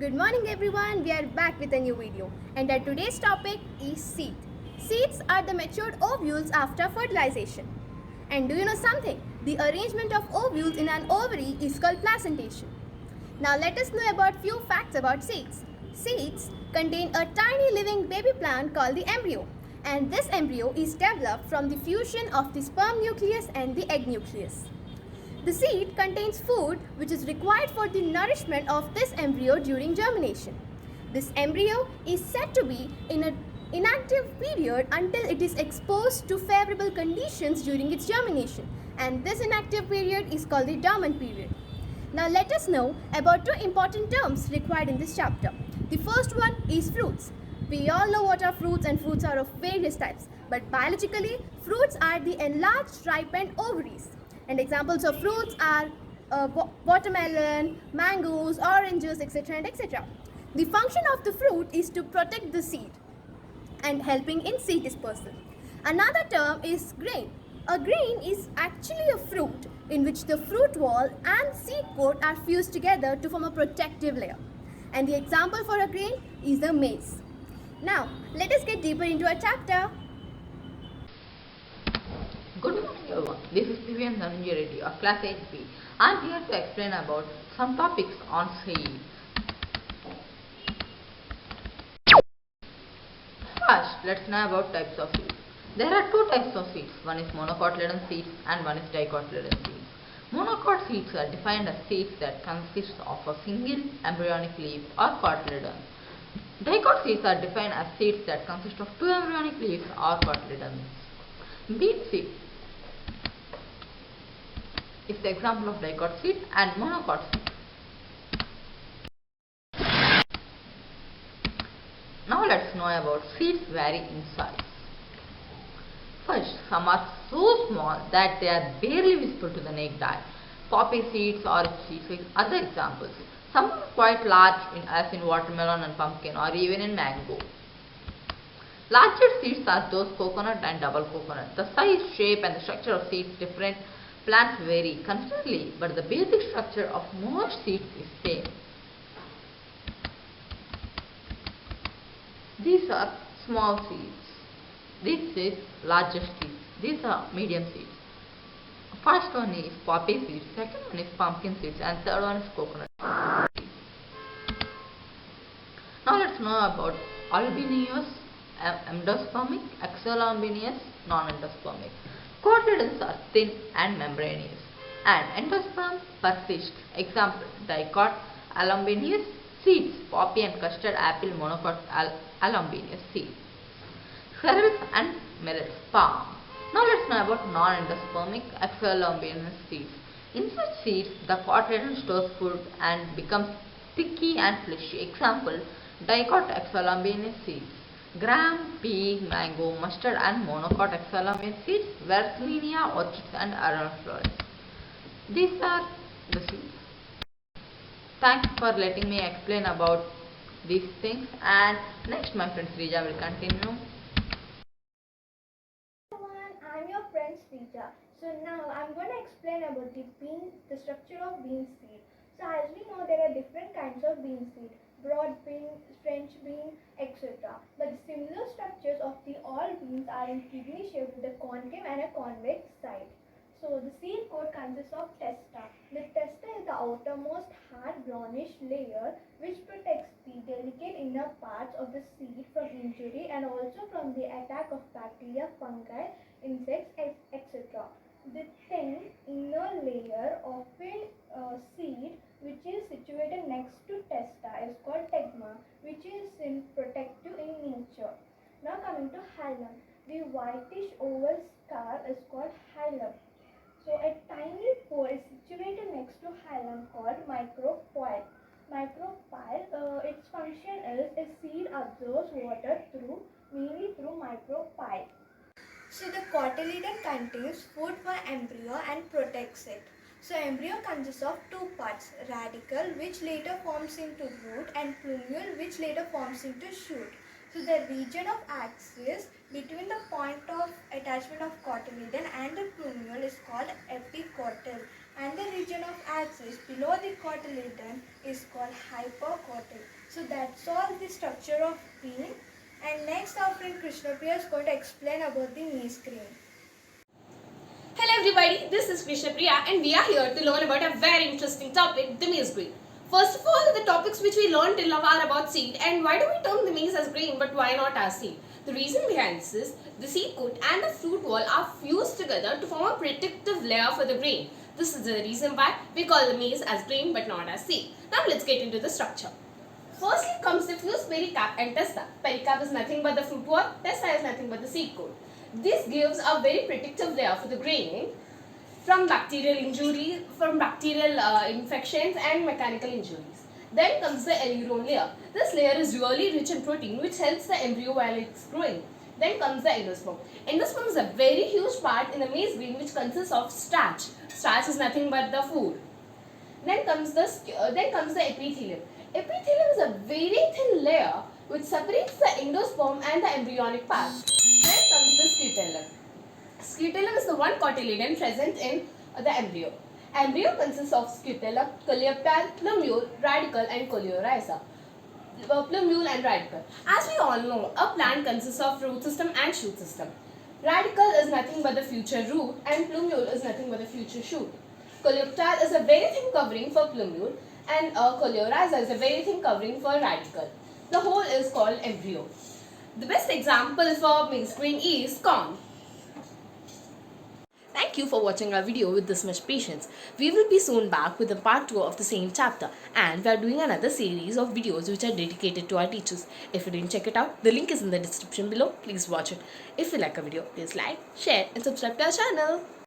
Good morning everyone, we are back with a new video and our today's topic is seed. Seeds are the matured ovules after fertilization. And do you know something? The arrangement of ovules in an ovary is called placentation. Now let us know about few facts about seeds. Seeds contain a tiny living baby plant called the embryo, and this embryo is developed from the fusion of the sperm nucleus and the egg nucleus. The seed contains food which is required for the nourishment of this embryo during germination. This embryo is said to be in an inactive period until it is exposed to favorable conditions during its germination, and this inactive period is called the dormant period. Now let us know about two important terms required in this chapter. The first one is fruits. We all know what are fruits, and fruits are of various types, but biologically fruits are the enlarged ripened ovaries. And examples of fruits are watermelon, mangoes, oranges, etc. and etc. The function of the fruit is to protect the seed and helping in seed dispersal. Another term is grain. A grain is actually a fruit in which the fruit wall and seed coat are fused together to form a protective layer. And the example for a grain is the maize. Now, let us get deeper into our chapter. Good morning everyone, this is Divyan Dhananjay Reddy of class 8B. I am here to explain about some topics on seeds. First, let's know about types of seeds. There are two types of seeds, one is monocotyledon seeds and one is dicotyledon seeds. Monocot seeds are defined as seeds that consist of a single embryonic leaf or cotyledon. Dicot seeds are defined as seeds that consist of two embryonic leaves or cotyledons. Beet seed is the example of dicot seed and monocot seed. Now let's know about seeds vary in size. First, some are so small that they are barely visible to the naked eye. Poppy seeds, orange seeds are the examples. Some are quite large as in watermelon and pumpkin or even in mango. Larger seeds are those coconut and double coconut. The size, shape and the structure of seeds different plants vary considerably, but the basic structure of most seeds is same. These are small seeds. This is larger seeds. These are medium seeds. First one is poppy seeds, second one is pumpkin seeds and third one is coconut. Now let's know about albineous, endospermic, exoalbineous, non-endospermic. Cotyledons are thin and membranous, and endosperm persists. Example: dicot, alumbineous seeds, poppy and custard apple, monocot, alumbineous seeds. Cereals and millets, palm. Now let's know about non-endospermic, exoalbineous seeds. In such seeds, the cotyledon stores food and becomes sticky and fleshy. Example: dicot exoalbuminous seeds, gram, pea, mango, mustard and monocot exoalbuminous seeds, Versilenia, orchids and aranflorins. These are the seeds. Thanks for letting me explain about these things, and next my friend Srija will continue. Everyone, I'm your friend Srija. So now I'm going to explain about the structure of bean seed. So as we know, there are different kinds of bean seed: broad bean, French bean, etc. But the similar structures of the all beans are in kidney shape with a concave and a convex side. So the seed coat consists of testa. The testa is the outermost hard brownish layer which protects the delicate inner parts of the seed from injury and also from the attack of bacteria, fungi, insects, etc. The thin inner layer of a seed which is situated next to testa is called tegma, which is protective in nature. Now coming to hilum. The whitish oval scar is called hilum. So a tiny pore is situated next to hilum called micropyle. Micropyle, its function is a seed absorbs water mainly through micropyle. So the cotyledon contains food for embryo and protects it. So embryo consists of two parts: radicle, which later forms into root, and plumule, which later forms into shoot. So the region of axis between the point of attachment of cotyledon and the plumule is called epicotyl, and the region of axis below the cotyledon is called hypocotyl. So that's all the structure of bean. And next our friend Krishnapriya is going to explain about the maize grain. Hello everybody, this is Krishna Priya and we are here to learn about a very interesting topic, the maize grain. First of all, the topics which we learned till now are about seed, and why do we term the maize as grain but why not as seed? The reason behind this is the seed coat and the fruit wall are fused together to form a protective layer for the grain. This is the reason why we call the maize as grain but not as seed. Now let's get into the structure. Firstly comes the fused pericarp and testa. Pericarp is nothing but the fruit wall, testa is nothing but the seed coat. This gives a very protective layer for the grain from bacterial injury, from bacterial infections and mechanical injuries. Then comes the aileron layer. This layer is really rich in protein which helps the embryo while it's growing. Then comes the endosperm. Endosperm is a very huge part in the maize grain which consists of starch. Starch is nothing but the food. Then comes the epithelium. Epithelium is a very thin layer which separates the endosperm and the embryonic parts. Then comes the scutellum. Scutellum is the one cotyledon present in the embryo. Embryo consists of scutellum, coleoptile, plumule, radicle and coleorhiza. Plumule and radicle. As we all know, a plant consists of root system and shoot system. Radicle is nothing but the future root and plumule is nothing but the future shoot. Coleoptile is a very thin covering for plumule and coleorhiza is a very thin covering for radicle. The whole is called embryo. The best example for maize grain is corn. Thank you for watching our video with this much patience. We will be soon back with a part 2 of the same chapter, and we are doing another series of videos which are dedicated to our teachers. If you didn't check it out, the link is in the description below. Please watch it. If you like our video, please like, share and subscribe to our channel.